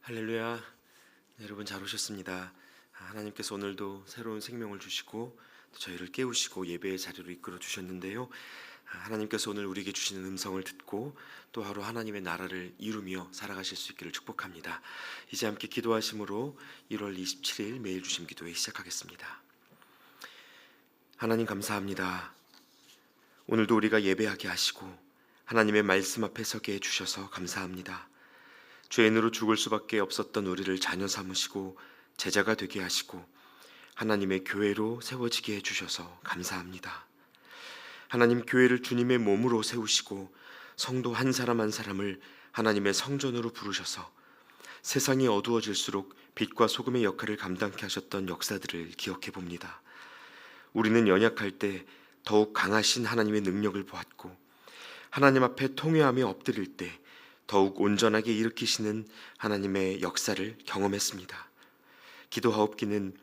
할렐루야. 네, 여러분 잘 오셨습니다. 하나님께서 오늘도 새로운 생명을 주시고 또 저희를 깨우시고 예배의 자리로 이끌어 주셨는데요. 하나님께서 오늘 우리에게 주시는 음성을 듣고 또 하루 하나님의 나라를 이루며 살아가실 수 있기를 축복합니다. 이제 함께 기도하심으로 1월 27일 매일 주심 기도회 시작하겠습니다. 하나님 감사합니다. 오늘도 우리가 예배하게 하시고 하나님의 말씀 앞에 서게 해주셔서 감사합니다. 죄인으로 죽을 수밖에 없었던 우리를 자녀 삼으시고 제자가 되게 하시고 하나님의 교회로 세워지게 해주셔서 감사합니다. 하나님, 교회를 주님의 몸으로 세우시고 성도 한 사람 한 사람을 하나님의 성전으로 부르셔서 세상이 어두워질수록 빛과 소금의 역할을 감당케 하셨던 역사들을 기억해 봅니다. 우리는 연약할 때 더욱 강하신 하나님의 능력을 보았고 하나님 앞에 통회하며 엎드릴 때 더욱 온전하게 일으키시는 하나님의 역사를 경험했습니다. 기도하옵기는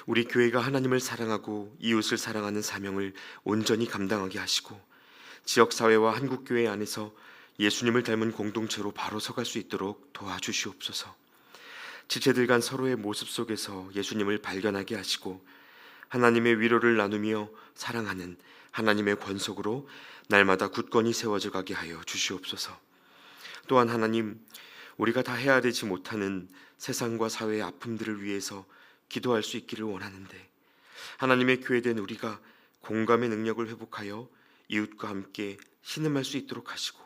우리 교회가 하나님을 사랑하고 이웃을 사랑하는 사명을 온전히 감당하게 하시고 지역사회와 한국교회 안에서 예수님을 닮은 공동체로 바로 서갈 수 있도록 도와주시옵소서. 지체들 간 서로의 모습 속에서 예수님을 발견하게 하시고 하나님의 위로를 나누며 사랑하는 하나님의 권속으로 날마다 굳건히 세워져 가게 하여 주시옵소서. 또한 하나님, 우리가 다 헤아리지 못하는 세상과 사회의 아픔들을 위해서 기도할 수 있기를 원하는데 하나님의 교회된 우리가 공감의 능력을 회복하여 이웃과 함께 신음할 수 있도록 하시고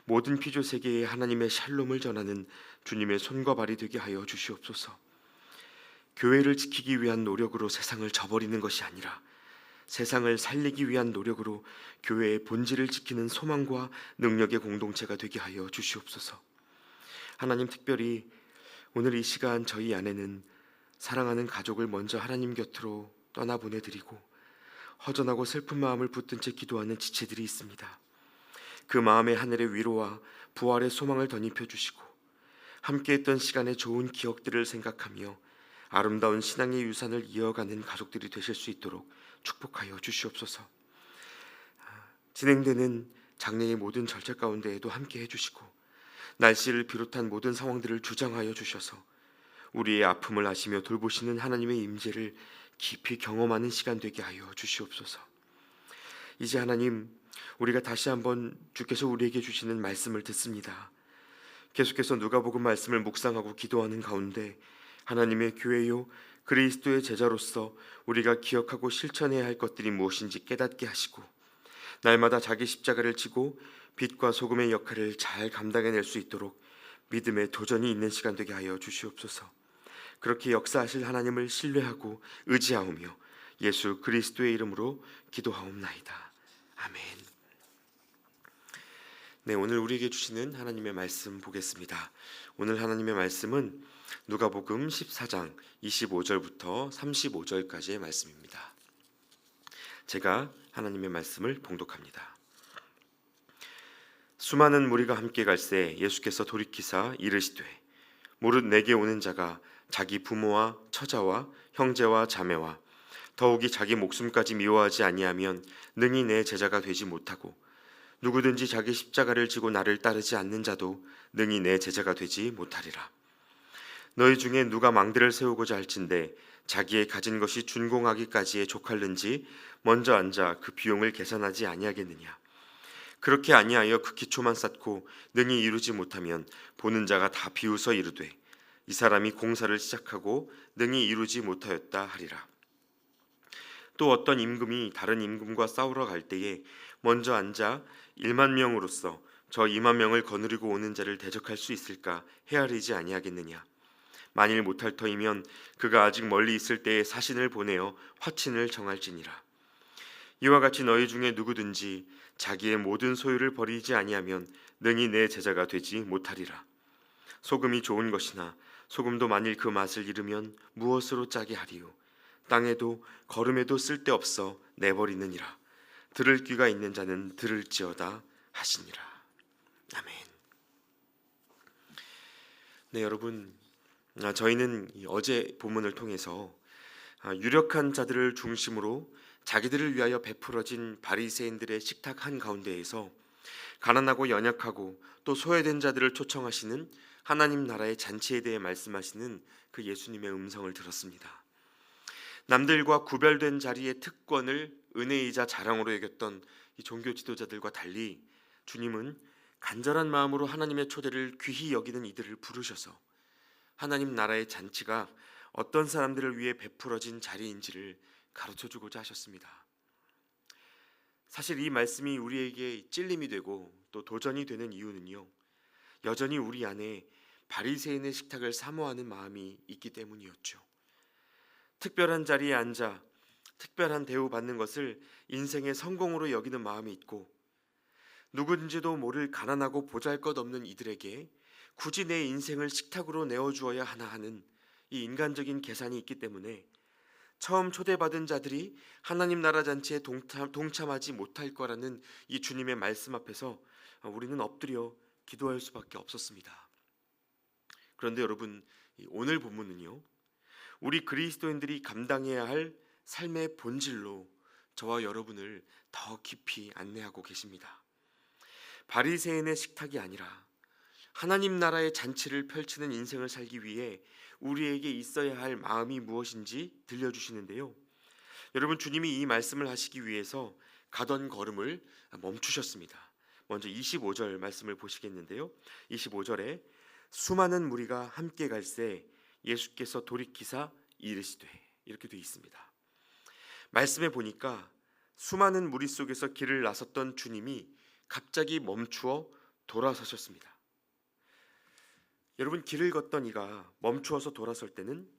모든 피조 세계에 하나님의 샬롬을 전하는 주님의 손과 발이 되게 하여 주시옵소서. 교회를 지키기 위한 노력으로 세상을 저버리는 것이 아니라 세상을 살리기 위한 노력으로 교회의 본질을 지키는 소망과 능력의 공동체가 되게 하여 주시옵소서. 하나님, 특별히 오늘 이 시간 저희 안에는 사랑하는 가족을 먼저 하나님 곁으로 떠나보내드리고 허전하고 슬픈 마음을 붙든 채 기도하는 지체들이 있습니다. 그 마음에 하늘의 위로와 부활의 소망을 덧입혀 주시고 함께했던 시간의 좋은 기억들을 생각하며 아름다운 신앙의 유산을 이어가는 가족들이 되실 수 있도록 축복하여 주시옵소서. 진행되는 장례의 모든 절차 가운데에도 함께 해주시고 날씨를 비롯한 모든 상황들을 주장하여 주셔서 우리의 아픔을 아시며 돌보시는 하나님의 임재를 깊이 경험하는 시간 되게 하여 주시옵소서. 이제 하나님, 우리가 다시 한번 주께서 우리에게 주시는 말씀을 듣습니다. 계속해서 누가복음 말씀을 묵상하고 기도하는 가운데 하나님의 교회요 그리스도의 제자로서 우리가 기억하고 실천해야 할 것들이 무엇인지 깨닫게 하시고 날마다 자기 십자가를 지고 빛과 소금의 역할을 잘 감당해낼 수 있도록 믿음의 도전이 있는 시간 되게 하여 주시옵소서. 그렇게 역사하실 하나님을 신뢰하고 의지하오며 예수 그리스도의 이름으로 기도하옵나이다. 아멘. 네, 오늘 우리에게 주시는 하나님의 말씀 보겠습니다. 오늘 하나님의 말씀은 누가복음 14장 25절부터 35절까지의 말씀입니다. 제가 하나님의 말씀을 봉독합니다. 수많은 무리가 함께 갈새 예수께서 돌이키사 이르시되 무릇 내게 오는 자가 자기 부모와 처자와 형제와 자매와 더욱이 자기 목숨까지 미워하지 아니하면 능히 내 제자가 되지 못하고 누구든지 자기 십자가를 지고 나를 따르지 않는 자도 능히 내 제자가 되지 못하리라. 너희 중에 누가 망대를 세우고자 할진대 자기의 가진 것이 준공하기까지에 족할는지 먼저 앉아 그 비용을 계산하지 아니하겠느냐. 그렇게 아니하여 그 기초만 쌓고 능히 이루지 못하면 보는 자가 다 비웃어 이르되 이 사람이 공사를 시작하고 능히 이루지 못하였다 하리라. 또 어떤 임금이 다른 임금과 싸우러 갈 때에 먼저 앉아 1만 명으로서 저 2만 명을 거느리고 오는 자를 대적할 수 있을까 헤아리지 아니하겠느냐. 만일 못할 터이면 그가 아직 멀리 있을 때에 사신을 보내어 화친을 정할지니라. 이와 같이 너희 중에 누구든지 자기의 모든 소유를 버리지 아니하면 능히 내 제자가 되지 못하리라. 소금이 좋은 것이나 소금도 만일 그 맛을 잃으면 무엇으로 짜게 하리요. 땅에도 거름에도 쓸데없어 내버리느니라. 들을 귀가 있는 자는 들을지어다 하시니라. 아멘. 네, 여러분, 저희는 어제 본문을 통해서 유력한 자들을 중심으로 자기들을 위하여 베풀어진 바리새인들의 식탁 한가운데에서 가난하고 연약하고 또 소외된 자들을 초청하시는 하나님 나라의 잔치에 대해 말씀하시는 그 예수님의 음성을 들었습니다. 남들과 구별된 자리의 특권을 은혜이자 자랑으로 여겼던 이 종교 지도자들과 달리 주님은 간절한 마음으로 하나님의 초대를 귀히 여기는 이들을 부르셔서 하나님 나라의 잔치가 어떤 사람들을 위해 베풀어진 자리인지를 가르쳐주고자 하셨습니다. 사실 이 말씀이 우리에게 찔림이 되고 또 도전이 되는 이유는요, 여전히 우리 안에 바리새인의 식탁을 사모하는 마음이 있기 때문이었죠. 특별한 자리에 앉아 특별한 대우받는 것을 인생의 성공으로 여기는 마음이 있고, 누군지도 모를 가난하고 보잘것없는 이들에게 굳이 내 인생을 식탁으로 내어주어야 하나 하는 이 인간적인 계산이 있기 때문에 처음 초대받은 자들이 하나님 나라 잔치에 동참하지 못할 거라는 이 주님의 말씀 앞에서 우리는 엎드려 기도할 수밖에 없었습니다. 그런데 여러분, 오늘 본문은요, 우리 그리스도인들이 감당해야 할 삶의 본질로 저와 여러분을 더 깊이 안내하고 계십니다. 바리새인의 식탁이 아니라 하나님 나라의 잔치를 펼치는 인생을 살기 위해 우리에게 있어야 할 마음이 무엇인지 들려주시는데요, 여러분, 주님이 이 말씀을 하시기 위해서 가던 걸음을 멈추셨습니다. 먼저 25절 말씀을 보시겠는데요, 25절에 수많은 무리가 함께 갈새 예수께서 돌이키사 이르시되, 이렇게 되어 있습니다. 말씀에 보니까 수많은 무리 속에서 길을 나섰던 주님이 갑자기 멈추어 돌아서셨습니다. 여러분, 길을 걷던 이가 멈추어서 돌아설 때는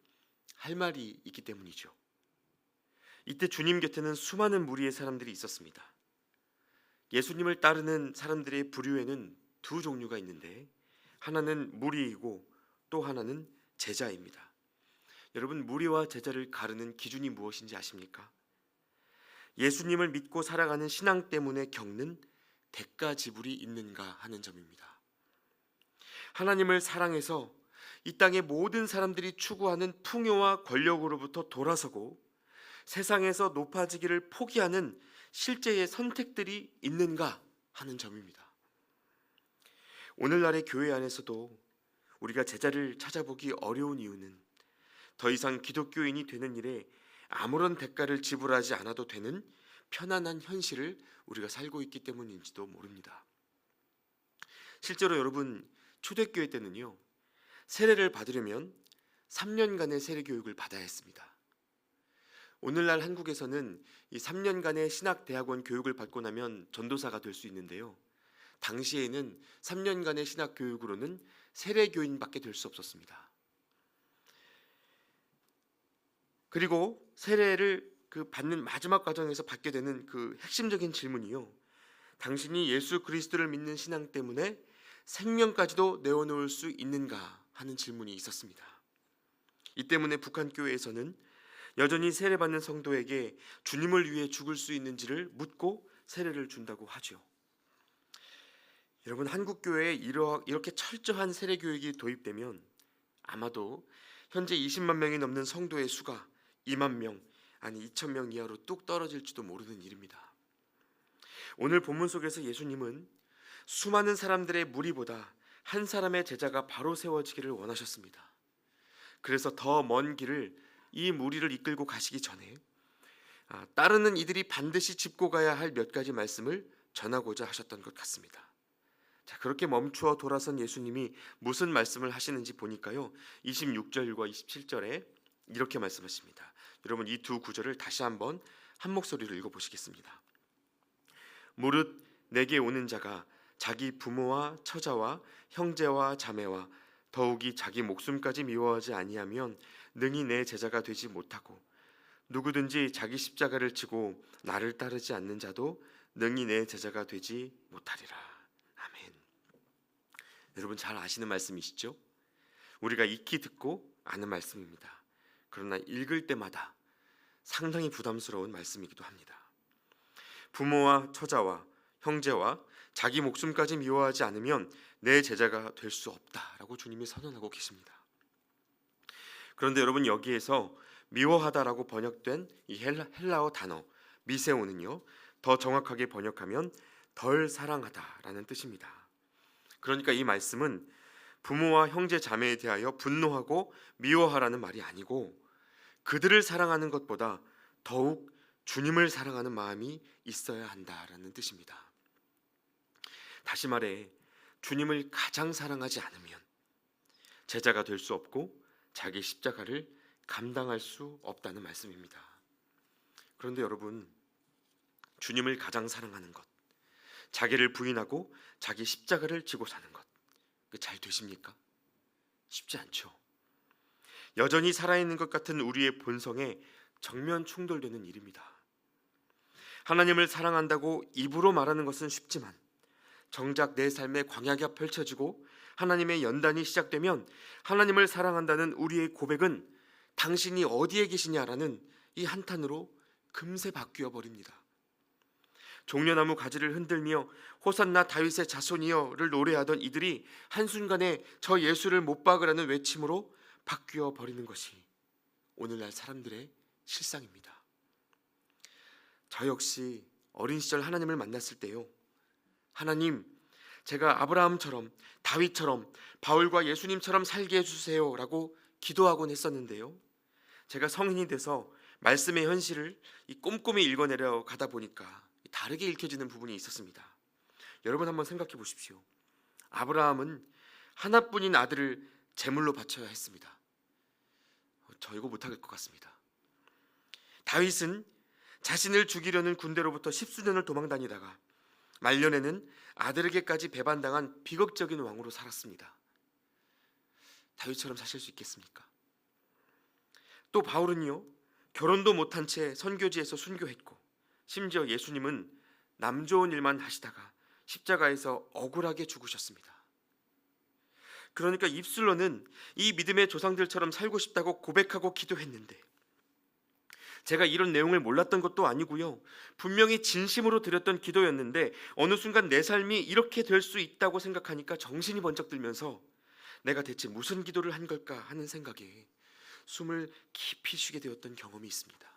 할 말이 있기 때문이죠. 이때 주님 곁에는 수많은 무리의 사람들이 있었습니다. 예수님을 따르는 사람들의 부류에는 두 종류가 있는데, 하나는 무리이고 또 하나는 제자입니다. 여러분, 무리와 제자를 가르는 기준이 무엇인지 아십니까? 예수님을 믿고 살아가는 신앙 때문에 겪는 대가 지불이 있는가 하는 점입니다. 하나님을 사랑해서 이 땅의 모든 사람들이 추구하는 풍요와 권력으로부터 돌아서고 세상에서 높아지기를 포기하는 실제의 선택들이 있는가 하는 점입니다. 오늘날의 교회 안에서도 우리가 제자를 찾아보기 어려운 이유는 더 이상 기독교인이 되는 일에 아무런 대가를 지불하지 않아도 되는 편안한 현실을 우리가 살고 있기 때문인지도 모릅니다. 실제로 여러분, 초대교회 때는요, 세례를 받으려면 3년간의 세례 교육을 받아야 했습니다. 오늘날 한국에서는 이 3년간의 신학대학원 교육을 받고 나면 전도사가 될 수 있는데요, 당시에는 3년간의 신학 교육으로는 세례교인밖에 될 수 없었습니다. 그리고 세례를 받는 마지막 과정에서 받게 되는 그 핵심적인 질문이요, 당신이 예수 그리스도를 믿는 신앙 때문에 생명까지도 내어놓을 수 있는가 하는 질문이 있었습니다. 이 때문에 북한 교회에서는 여전히 세례받는 성도에게 주님을 위해 죽을 수 있는지를 묻고 세례를 준다고 하죠. 여러분, 한국 교회에 이렇게 철저한 세례 교육이 도입되면 아마도 현재 20만 명이 넘는 성도의 수가 2만 명, 아니 2천 명 이하로 뚝 떨어질지도 모르는 일입니다. 오늘 본문 속에서 예수님은 수많은 사람들의 무리보다 한 사람의 제자가 바로 세워지기를 원하셨습니다. 그래서 더 먼 길을 이 무리를 이끌고 가시기 전에 따르는 이들이 반드시 짚고 가야 할 몇 가지 말씀을 전하고자 하셨던 것 같습니다. 자, 그렇게 멈추어 돌아선 예수님이 무슨 말씀을 하시는지 보니까요, 26절과 27절에 이렇게 말씀하십니다. 여러분, 이 두 구절을 다시 한번 한 목소리로 읽어보시겠습니다. 무릇 내게 오는 자가 자기 부모와 처자와 형제와 자매와 더욱이 자기 목숨까지 미워하지 아니하면 능히 내 제자가 되지 못하고, 누구든지 자기 십자가를 지고 나를 따르지 않는 자도 능히 내 제자가 되지 못하리라. 아멘. 여러분, 잘 아시는 말씀이시죠? 우리가 익히 듣고 아는 말씀입니다. 그러나 읽을 때마다 상당히 부담스러운 말씀이기도 합니다. 부모와 처자와 형제와 자기 목숨까지 미워하지 않으면 내 제자가 될 수 없다라고 주님이 선언하고 계십니다. 그런데 여러분, 여기에서 미워하다라고 번역된 이 헬라어 단어 미세오는요, 더 정확하게 번역하면 덜 사랑하다라는 뜻입니다. 그러니까 이 말씀은 부모와 형제 자매에 대하여 분노하고 미워하라는 말이 아니고 그들을 사랑하는 것보다 더욱 주님을 사랑하는 마음이 있어야 한다라는 뜻입니다. 다시 말해 주님을 가장 사랑하지 않으면 제자가 될 수 없고 자기 십자가를 감당할 수 없다는 말씀입니다. 그런데 여러분, 주님을 가장 사랑하는 것, 자기를 부인하고 자기 십자가를 지고 사는 것, 잘 되십니까? 쉽지 않죠. 여전히 살아있는 것 같은 우리의 본성에 정면 충돌되는 일입니다. 하나님을 사랑한다고 입으로 말하는 것은 쉽지만 정작 내 삶에 광야가 펼쳐지고 하나님의 연단이 시작되면 하나님을 사랑한다는 우리의 고백은 당신이 어디에 계시냐라는 이 한탄으로 금세 바뀌어 버립니다. 종려나무 가지를 흔들며 호산나 다윗의 자손이여를 노래하던 이들이 한순간에 저 예수를 못 박으라는 외침으로 바뀌어 버리는 것이 오늘날 사람들의 실상입니다. 저 역시 어린 시절 하나님을 만났을 때요, 하나님, 제가 아브라함처럼 다윗처럼 바울과 예수님처럼 살게 해주세요 라고 기도하곤 했었는데요, 제가 성인이 돼서 말씀의 현실을 꼼꼼히 읽어내려 가다 보니까 다르게 읽혀지는 부분이 있었습니다. 여러분 한번 생각해 보십시오. 아브라함은 하나뿐인 아들을 제물로 바쳐야 했습니다. 저 이거 못할 것 같습니다. 다윗은 자신을 죽이려는 군대로부터 십수년을 도망다니다가 말년에는 아들에게까지 배반당한 비극적인 왕으로 살았습니다. 다윗처럼 사실 수 있겠습니까? 또 바울은요, 결혼도 못한 채 선교지에서 순교했고 심지어 예수님은 남 좋은 일만 하시다가 십자가에서 억울하게 죽으셨습니다. 그러니까 입술로는 이 믿음의 조상들처럼 살고 싶다고 고백하고 기도했는데 제가 이런 내용을 몰랐던 것도 아니고요, 분명히 진심으로 드렸던 기도였는데 어느 순간 내 삶이 이렇게 될 수 있다고 생각하니까 정신이 번쩍 들면서 내가 대체 무슨 기도를 한 걸까 하는 생각에 숨을 깊이 쉬게 되었던 경험이 있습니다.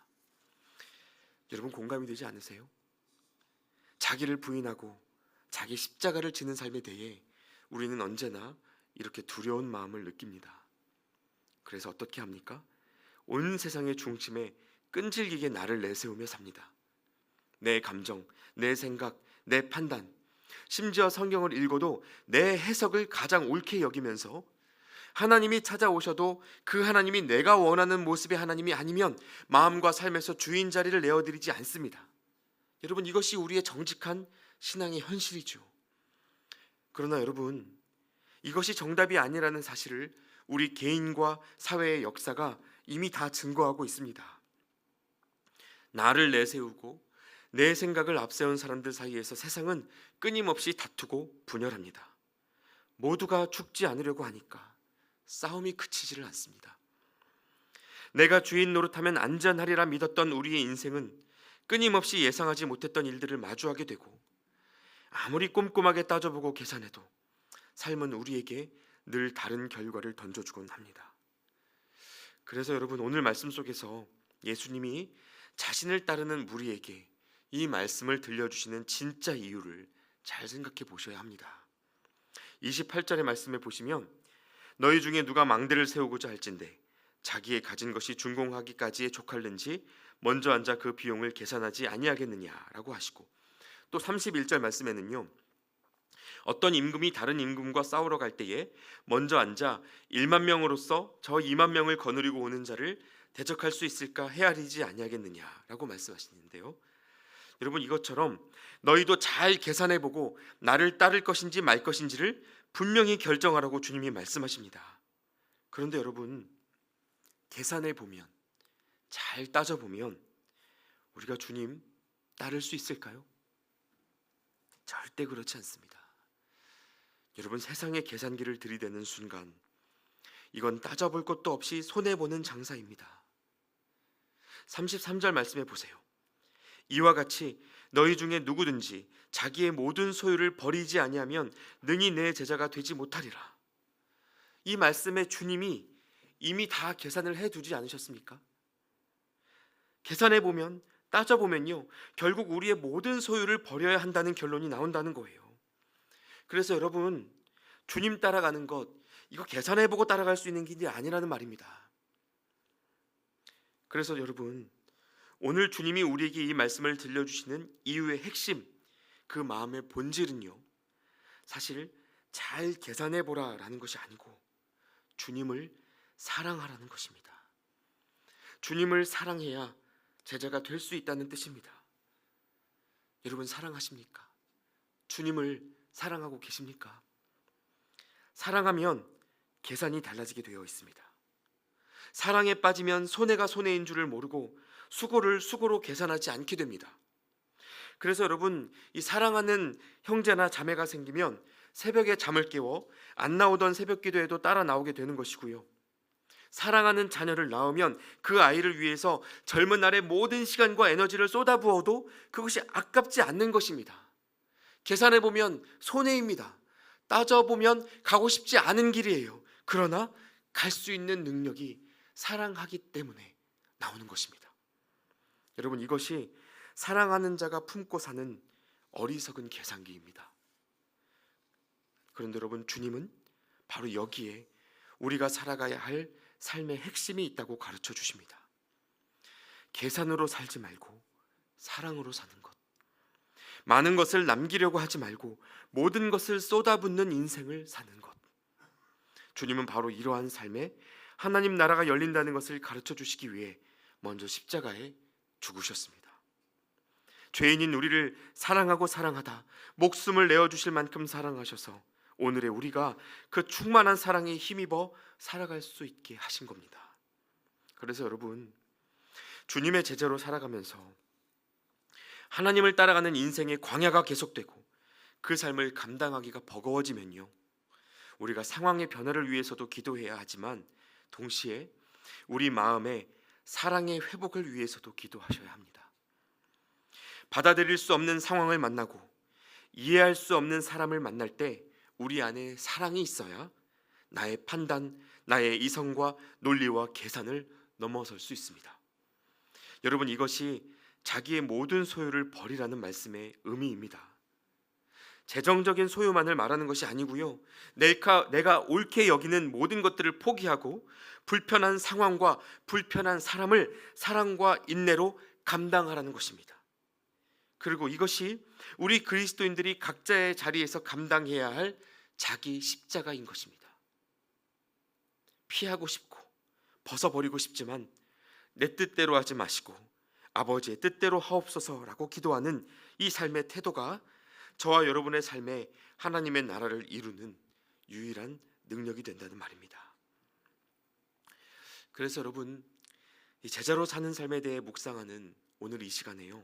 여러분 공감이 되지 않으세요? 자기를 부인하고 자기 십자가를 지는 삶에 대해 우리는 언제나 이렇게 두려운 마음을 느낍니다. 그래서 어떻게 합니까? 온 세상의 중심에 끈질기게 나를 내세우며 삽니다. 내 감정, 내 생각, 내 판단, 심지어 성경을 읽어도 내 해석을 가장 옳게 여기면서 하나님이 찾아오셔도 그 하나님이 내가 원하는 모습의 하나님이 아니면 마음과 삶에서 주인 자리를 내어드리지 않습니다. 여러분, 이것이 우리의 정직한 신앙의 현실이죠. 그러나 여러분, 이것이 정답이 아니라는 사실을 우리 개인과 사회의 역사가 이미 다 증거하고 있습니다. 나를 내세우고 내 생각을 앞세운 사람들 사이에서 세상은 끊임없이 다투고 분열합니다. 모두가 죽지 않으려고 하니까 싸움이 그치지를 않습니다. 내가 주인 노릇하면 안전하리라 믿었던 우리의 인생은 끊임없이 예상하지 못했던 일들을 마주하게 되고 아무리 꼼꼼하게 따져보고 계산해도 삶은 우리에게 늘 다른 결과를 던져주곤 합니다. 그래서 여러분, 오늘 말씀 속에서 예수님이 자신을 따르는 무리에게 이 말씀을 들려주시는 진짜 이유를 잘 생각해 보셔야 합니다. 28절의 말씀에 보시면 너희 중에 누가 망대를 세우고자 할진대 자기의 가진 것이 준공하기까지에 족할는지 먼저 앉아 그 비용을 계산하지 아니하겠느냐라고 하시고, 또 31절 말씀에는요, 어떤 임금이 다른 임금과 싸우러 갈 때에 먼저 앉아 1만 명으로서 저 2만 명을 거느리고 오는 자를 대적할 수 있을까 헤아리지 아니하겠느냐라고 말씀하시는데요, 여러분, 이것처럼 너희도 잘 계산해보고 나를 따를 것인지 말 것인지를 분명히 결정하라고 주님이 말씀하십니다. 그런데 여러분, 계산해보면, 잘 따져보면 우리가 주님 따를 수 있을까요? 절대 그렇지 않습니다. 여러분, 세상의 계산기를 들이대는 순간 이건 따져볼 것도 없이 손해보는 장사입니다. 33절 말씀해 보세요. 이와 같이 너희 중에 누구든지 자기의 모든 소유를 버리지 아니하면 능히 내 제자가 되지 못하리라. 이 말씀에 주님이 이미 다 계산을 해두지 않으셨습니까? 계산해 보면, 따져 보면요, 결국 우리의 모든 소유를 버려야 한다는 결론이 나온다는 거예요. 그래서 여러분, 주님 따라가는 것, 이거 계산해 보고 따라갈 수 있는 길이 아니라는 말입니다. 그래서 여러분, 오늘 주님이 우리에게 이 말씀을 들려주시는 이유의 핵심, 그 마음의 본질은요, 사실 잘 계산해 보라라는 것이 아니고 주님을 사랑하라는 것입니다. 주님을 사랑해야 제자가 될 수 있다는 뜻입니다. 여러분, 사랑하십니까? 주님을 사랑하고 계십니까? 사랑하면 계산이 달라지게 되어 있습니다. 사랑에 빠지면 손해가 손해인 줄을 모르고 수고를 수고로 계산하지 않게 됩니다. 그래서 여러분, 이 사랑하는 형제나 자매가 생기면 새벽에 잠을 깨워 안 나오던 새벽 기도에도 따라 나오게 되는 것이고요. 사랑하는 자녀를 낳으면 그 아이를 위해서 젊은 날의 모든 시간과 에너지를 쏟아부어도 그것이 아깝지 않는 것입니다. 계산해 보면 손해입니다. 따져보면 가고 싶지 않은 길이에요. 그러나 갈 수 있는 능력이 사랑하기 때문에 나오는 것입니다. 여러분, 이것이 사랑하는 자가 품고 사는 어리석은 계산기입니다. 그런데 여러분, 주님은 바로 여기에 우리가 살아가야 할 삶의 핵심이 있다고 가르쳐 주십니다. 계산으로 살지 말고 사랑으로 사는 것. 많은 것을 남기려고 하지 말고 모든 것을 쏟아붓는 인생을 사는 것. 주님은 바로 이러한 삶에 하나님 나라가 열린다는 것을 가르쳐 주시기 위해 먼저 십자가에 죽으셨습니다. 죄인인 우리를 사랑하고 사랑하다 목숨을 내어주실 만큼 사랑하셔서 오늘의 우리가 그 충만한 사랑에 힘입어 살아갈 수 있게 하신 겁니다. 그래서 여러분, 주님의 제자로 살아가면서 하나님을 따라가는 인생의 광야가 계속되고 그 삶을 감당하기가 버거워지면요, 우리가 상황의 변화를 위해서도 기도해야 하지만 동시에 우리 마음의 사랑의 회복을 위해서도 기도하셔야 합니다. 받아들일 수 없는 상황을 만나고 이해할 수 없는 사람을 만날 때 우리 안에 사랑이 있어야 나의 판단, 나의 이성과 논리와 계산을 넘어설 수 있습니다. 여러분, 이것이 자기의 모든 소유를 버리라는 말씀의 의미입니다. 재정적인 소유만을 말하는 것이 아니고요, 내가 옳게 여기는 모든 것들을 포기하고 불편한 상황과 불편한 사람을 사랑과 인내로 감당하라는 것입니다. 그리고 이것이 우리 그리스도인들이 각자의 자리에서 감당해야 할 자기 십자가인 것입니다. 피하고 싶고 벗어버리고 싶지만 내 뜻대로 하지 마시고 아버지의 뜻대로 하옵소서라고 기도하는 이 삶의 태도가 저와 여러분의 삶에 하나님의 나라를 이루는 유일한 능력이 된다는 말입니다. 그래서 여러분, 이 제자로 사는 삶에 대해 묵상하는 오늘 이 시간에요,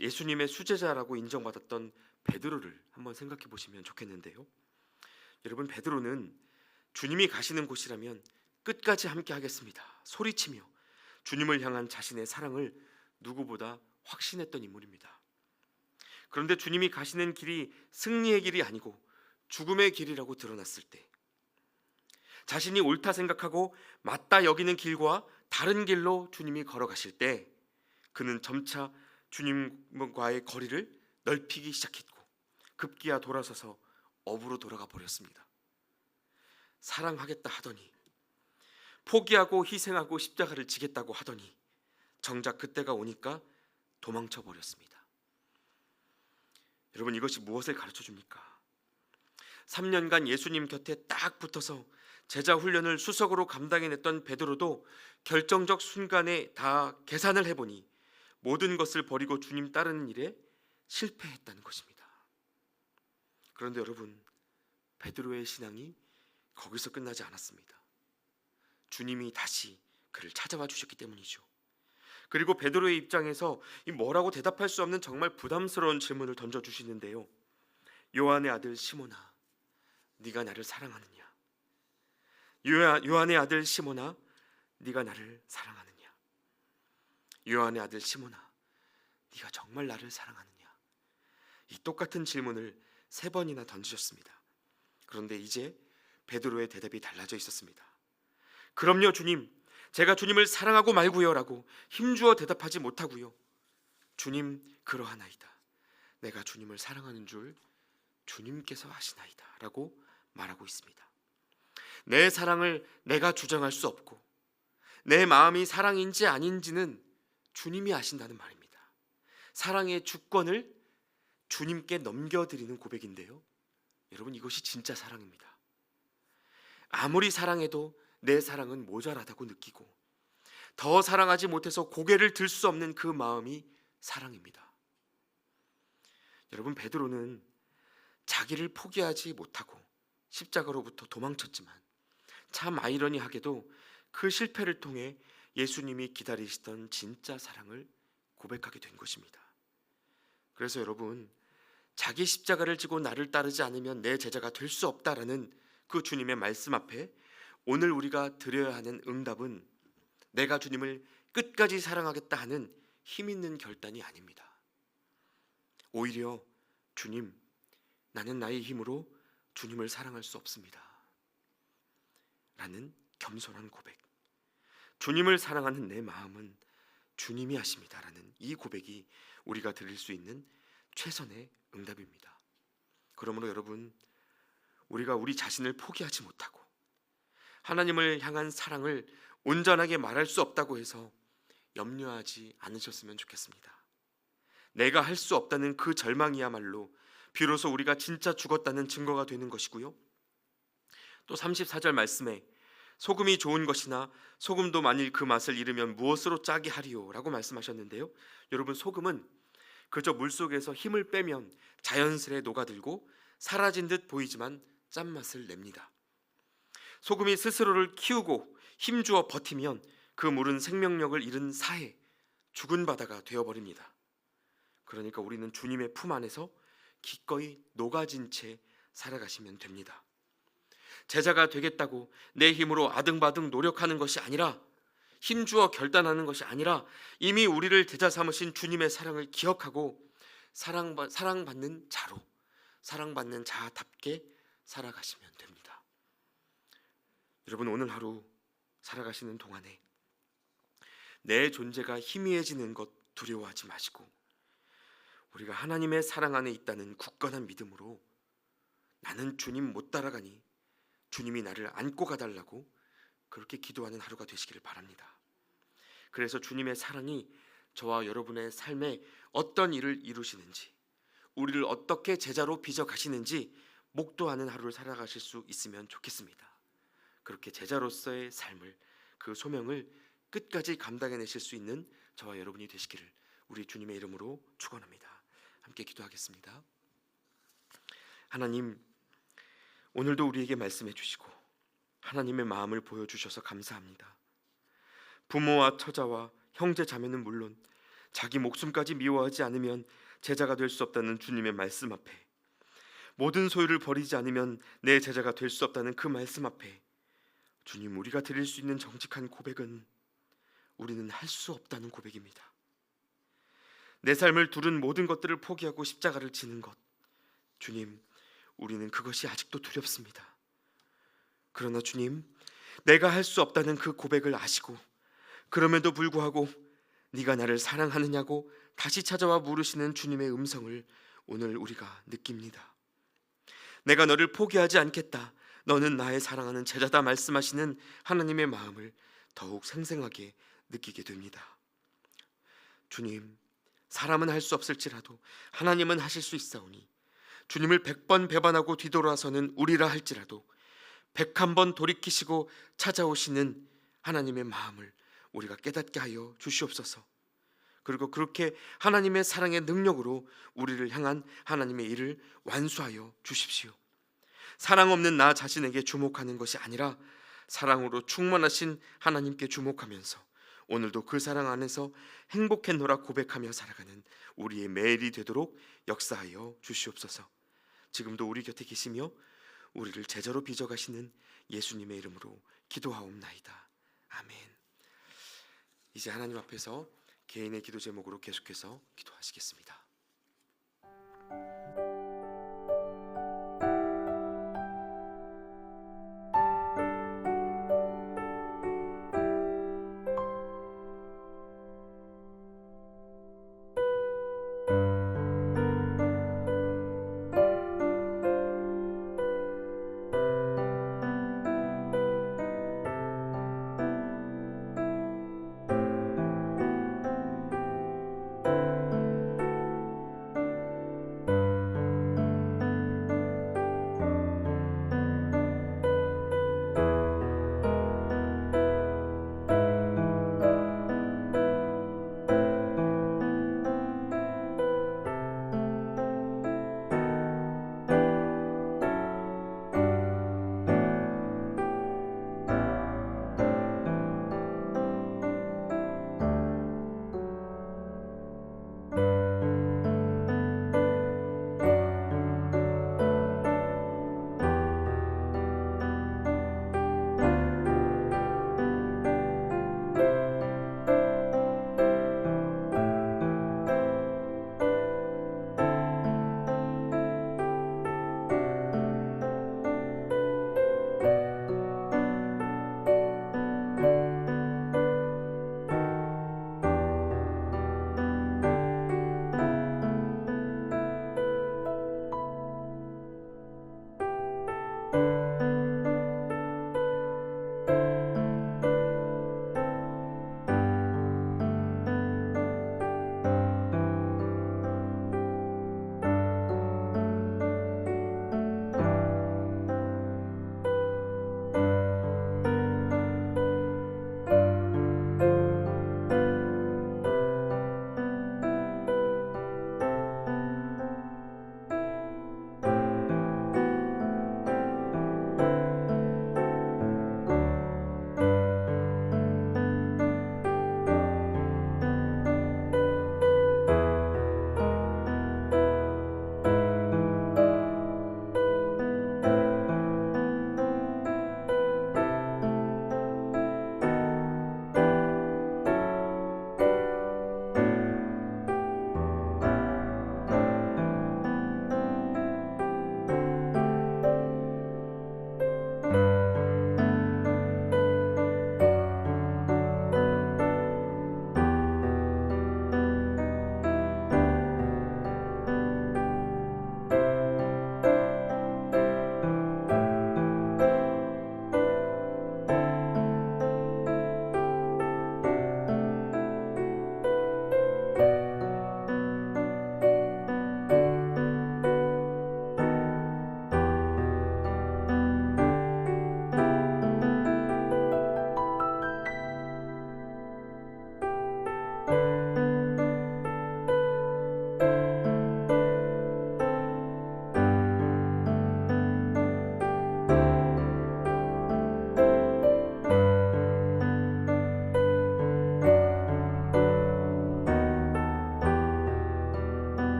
예수님의 수제자라고 인정받았던 베드로를 한번 생각해 보시면 좋겠는데요. 여러분, 베드로는 주님이 가시는 곳이라면 끝까지 함께 하겠습니다 소리치며 주님을 향한 자신의 사랑을 누구보다 확신했던 인물입니다. 그런데 주님이 가시는 길이 승리의 길이 아니고 죽음의 길이라고 드러났을 때, 자신이 옳다 생각하고 맞다 여기는 길과 다른 길로 주님이 걸어가실 때 그는 점차 주님과의 거리를 넓히기 시작했고 급기야 돌아서서 업으로 돌아가 버렸습니다. 사랑하겠다 하더니, 포기하고 희생하고 십자가를 지겠다고 하더니 정작 그때가 오니까 도망쳐 버렸습니다. 여러분, 이것이 무엇을 가르쳐 줍니까? 3년간 예수님 곁에 딱 붙어서 제자 훈련을 수석으로 감당해냈던 베드로도 결정적 순간에 다 계산을 해보니 모든 것을 버리고 주님 따르는 일에 실패했다는 것입니다. 그런데 여러분, 베드로의 신앙이 거기서 끝나지 않았습니다. 주님이 다시 그를 찾아와 주셨기 때문이죠. 그리고 베드로의 입장에서 이 뭐라고 대답할 수 없는 정말 부담스러운 질문을 던져주시는데요. 요한의 아들 시몬아, 네가 나를 사랑하느냐? 요한의 아들 시몬아, 네가 나를 사랑하느냐? 요한의 아들 시몬아, 네가 정말 나를 사랑하느냐? 이 똑같은 질문을 3번이나 던지셨습니다. 그런데 이제 베드로의 대답이 달라져 있었습니다. 그럼요 주님, 제가 주님을 사랑하고 말고요라고 힘주어 대답하지 못하고요. 주님 그러하나이다. 내가 주님을 사랑하는 줄 주님께서 아시나이다라고 말하고 있습니다. 내 사랑을 내가 주장할 수 없고 내 마음이 사랑인지 아닌지는 주님이 아신다는 말입니다. 사랑의 주권을 주님께 넘겨드리는 고백인데요. 여러분, 이것이 진짜 사랑입니다. 아무리 사랑해도 내 사랑은 모자라다고 느끼고 더 사랑하지 못해서 고개를 들 수 없는 그 마음이 사랑입니다. 여러분, 베드로는 자기를 포기하지 못하고 십자가로부터 도망쳤지만 참 아이러니하게도 그 실패를 통해 예수님이 기다리시던 진짜 사랑을 고백하게 된 것입니다. 그래서 여러분, 자기 십자가를 지고 나를 따르지 않으면 내 제자가 될 수 없다라는 그 주님의 말씀 앞에 오늘 우리가 드려야 하는 응답은 내가 주님을 끝까지 사랑하겠다 하는 힘 있는 결단이 아닙니다. 오히려 주님, 나는 나의 힘으로 주님을 사랑할 수 없습니다 라는 겸손한 고백, 주님을 사랑하는 내 마음은 주님이 아십니다 라는 이 고백이 우리가 드릴 수 있는 최선의 응답입니다. 그러므로 여러분, 우리가 우리 자신을 포기하지 못하고 하나님을 향한 사랑을 온전하게 말할 수 없다고 해서 염려하지 않으셨으면 좋겠습니다. 내가 할 수 없다는 그 절망이야말로 비로소 우리가 진짜 죽었다는 증거가 되는 것이고요. 또 34절 말씀에 소금이 좋은 것이나 소금도 만일 그 맛을 잃으면 무엇으로 짜게 하리요 라고 말씀하셨는데요. 여러분, 소금은 그저 물속에서 힘을 빼면 자연스레 녹아들고 사라진 듯 보이지만 짠맛을 냅니다. 소금이 스스로를 키우고 힘주어 버티면 그 물은 생명력을 잃은 사해, 죽은 바다가 되어버립니다. 그러니까 우리는 주님의 품 안에서 기꺼이 녹아진 채 살아가시면 됩니다. 제자가 되겠다고 내 힘으로 아등바등 노력하는 것이 아니라, 힘주어 결단하는 것이 아니라 이미 우리를 제자 삼으신 주님의 사랑을 기억하고 사랑받는 자로, 사랑받는 자답게 살아가시면 됩니다. 여러분, 오늘 하루 살아가시는 동안에 내 존재가 희미해지는 것 두려워하지 마시고 우리가 하나님의 사랑 안에 있다는 굳건한 믿음으로 나는 주님 못 따라가니 주님이 나를 안고 가달라고 그렇게 기도하는 하루가 되시기를 바랍니다. 그래서 주님의 사랑이 저와 여러분의 삶에 어떤 일을 이루시는지, 우리를 어떻게 제자로 빚어 가시는지 목도하는 하루를 살아가실 수 있으면 좋겠습니다. 그렇게 제자로서의 삶을, 그 소명을 끝까지 감당해내실 수 있는 저와 여러분이 되시기를 우리 주님의 이름으로 축원합니다. 함께 기도하겠습니다. 하나님, 오늘도 우리에게 말씀해 주시고 하나님의 마음을 보여주셔서 감사합니다. 부모와 처자와 형제 자매는 물론 자기 목숨까지 미워하지 않으면 제자가 될 수 없다는 주님의 말씀 앞에, 모든 소유를 버리지 않으면 내 제자가 될 수 없다는 그 말씀 앞에 주님, 우리가 드릴 수 있는 정직한 고백은 우리는 할 수 없다는 고백입니다. 내 삶을 두른 모든 것들을 포기하고 십자가를 지는 것, 주님, 우리는 그것이 아직도 두렵습니다. 그러나 주님, 내가 할 수 없다는 그 고백을 아시고 그럼에도 불구하고 네가 나를 사랑하느냐고 다시 찾아와 물으시는 주님의 음성을 오늘 우리가 느낍니다. 내가 너를 포기하지 않겠다, 너는 나의 사랑하는 제자다 말씀하시는 하나님의 마음을 더욱 생생하게 느끼게 됩니다. 주님, 사람은 할 수 없을지라도 하나님은 하실 수 있사오니 주님을 100번 배반하고 뒤돌아서는 우리라 할지라도 101번 돌이키시고 찾아오시는 하나님의 마음을 우리가 깨닫게 하여 주시옵소서. 그리고 그렇게 하나님의 사랑의 능력으로 우리를 향한 하나님의 일을 완수하여 주십시오. 사랑 없는 나 자신에게 주목하는 것이 아니라 사랑으로 충만하신 하나님께 주목하면서 오늘도 그 사랑 안에서 행복했노라 고백하며 살아가는 우리의 매일이 되도록 역사하여 주시옵소서. 지금도 우리 곁에 계시며 우리를 제자로 빚어가시는 예수님의 이름으로 기도하옵나이다. 아멘. 이제 하나님 앞에서 개인의 기도 제목으로 계속해서 기도하시겠습니다.